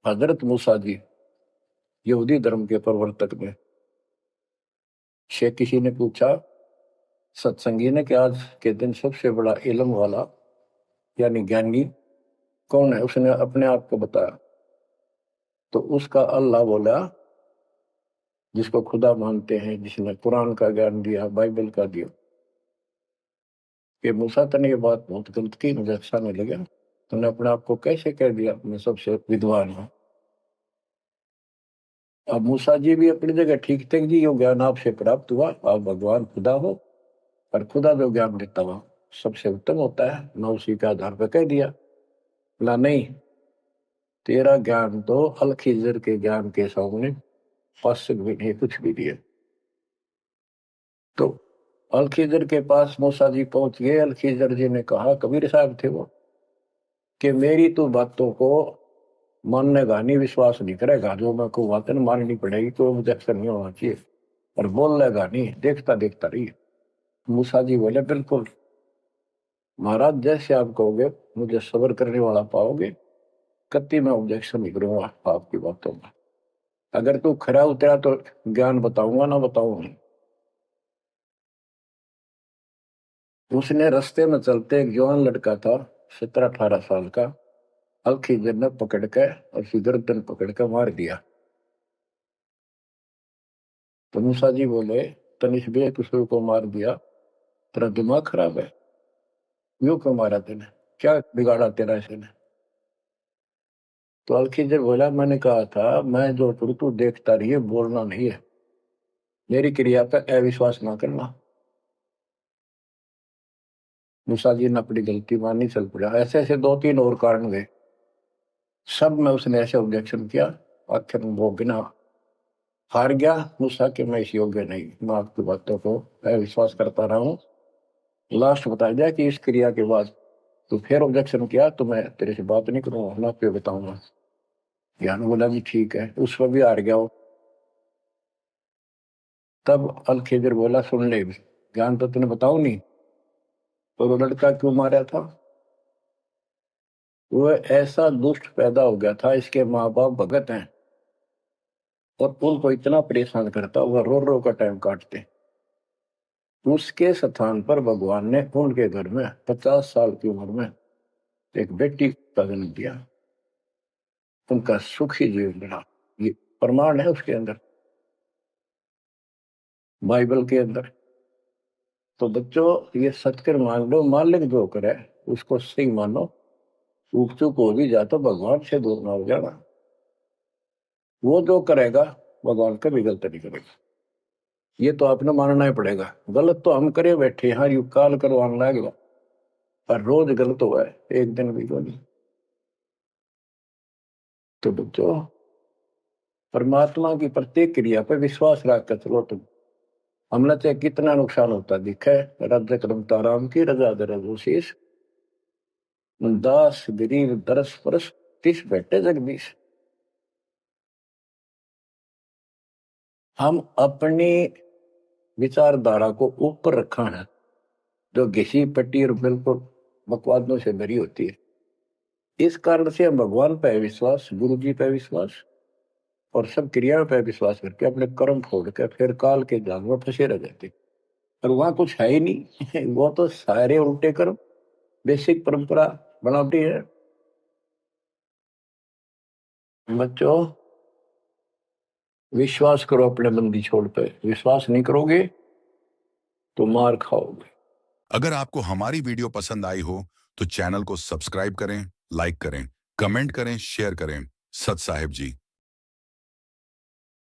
हजरत मूसा जी यहूदी धर्म के प्रवर्तक में से किसी ने पूछा सत्संगी ने कि आज के दिन सबसे बड़ा इल्म वाला यानी ज्ञानी कौन है? उसने अपने आप को बताया तो उसका अल्लाह बोला, जिसको खुदा मानते हैं, जिसने कुरान का ज्ञान दिया, बाइबल का दिया। कि मूसा तने ये बात बहुत गलत की, मुझे अच्छा नहीं लगा। तूने अपने आप को कैसे कह दिया मैं सबसे विद्वान हूं? अब मूसा जी भी अपनी जगह ठीक थे जी, यो ज्ञान आपसे प्राप्त हुआ, आप भगवान खुदा हो, और खुदा जो ज्ञान देता हुआ सबसे उत्तम होता है, मैं उसी के आधार पर कह दिया। बोला नहीं, तेरा ज्ञान तो अल खिजर के ज्ञान के सामने फर्स्ट भी नहीं, कुछ भी नहीं है। तो अल खिजर के पास मूसा जी पहुंच गए। अल खिजर जी ने कहा, कबीर साहब थे वो, कि मेरी तो बातों को माननेगा नहीं, विश्वास नहीं करेगा, जो मैं को बातें माननी पड़ेगी, तो ऑब्जेक्शन नहीं होना चाहिए, और बोल लेगा नहीं, देखता देखता रही। मूसा जी बोले बिल्कुल महाराज, जैसे आप कहोगे, मुझे सब्र करने वाला पाओगे, कति मैं ऑब्जेक्शन नहीं करूंगा आपकी बातों में। अगर तू खरा उतरा तो ज्ञान बताऊंगा, ना बताऊंगा। उसने रास्ते में चलते एक जवान लड़का था, 17-18 साल का, अलखीजर ने पकड़ के और उसकी गर्दन पकड़ के मार दिया। तो मूसा जी बोले, तनिष बेकसूर को मार दिया, तेरा दिमाग खराब है? यूं क्यों मारा तेने? क्या बिगाड़ा तेरा इसने? तो अलखीजर बोला, मैंने कहा था मैं जो करूं तू देखता रहिए, बोलना नहीं है, मेरी क्रिया पे अविश्वास ना करना। मूसा जी ने अपनी गलती मानी, चल पड़ा। ऐसे ऐसे 2-3 और कारण गए, सब में उसने ऐसे ऑब्जेक्शन किया, आखिर वो बिना हार गया। मूसा कि मैं इस योग्य नहीं, मैं आपकी बातों को अविश्वास करता रहा हूँ। लास्ट बता दिया कि इस क्रिया के बाद तो फिर ऑब्जेक्शन किया तो मैं तेरे से बात नहीं करूंगा, ना पे बताऊंगा। ज्ञान बोला भी ठीक है, उस पर भी हार गया वो। तब अल खिजर बोला, सुन ले, ज्ञान तो तूने बताऊ नहीं, तो वो लड़का क्यों मारा था? वो ऐसा दुष्ट पैदा हो गया था, इसके माँ बाप भगत हैं और उनको इतना परेशान करता, वह रो रो का टाइम काटते। उसके स्थान पर भगवान ने उनके घर में 50 साल की उम्र में एक बेटी का जन्म दिया, उनका सुखी जीवन रहा। ये प्रमाण है उसके अंदर, बाइबल के अंदर। तो बच्चों, ये सत्य मान लो, मालिक जो करे उसको सही मानो। चूक चूक हो भी जाए तो भगवान से दूर ना हो जाना। वो जो करेगा भगवान कभी गलत नहीं करेगा, ये तो आपने मानना ही पड़ेगा। गलत तो हम करे बैठे, हाँ यू काल करवाने लगेगा, पर रोज गलत हुआ है, एक दिन भी तो नहीं। तो बच्चों, परमात्मा की प्रत्येक क्रिया पर विश्वास रख कर चलो तुम। हमने चाहे कितना नुकसान होता दिखा है, राज्य क्रमता राम की रजा दरशीष, दास गरीब दरस परस तिस बैठे जगदीश। हम अपनी विचारधारा को ऊपर रखा है, जो घिसी पट्टी और बिल्कुल बकवादों से भरी होती है। इस कारण से हम भगवान पे विश्वास, गुरु जी पे विश्वास और सब क्रियाओं पे विश्वास करके अपने कर्म छोड़ के फिर काल के जाल में फंसे रह जाते। और वहां कुछ है ही नहीं वो तो सारे उल्टे कर्म, बेसिक परंपरा बनावटी है। बच्चों, विश्वास करो अपने बंदी छोड़ पे, विश्वास नहीं करोगे तो मार खाओगे। अगर आपको हमारी वीडियो पसंद आई हो तो चैनल को सब्सक्राइब करें, लाइक करें, कमेंट करें, शेयर करें। सत साहिब जी।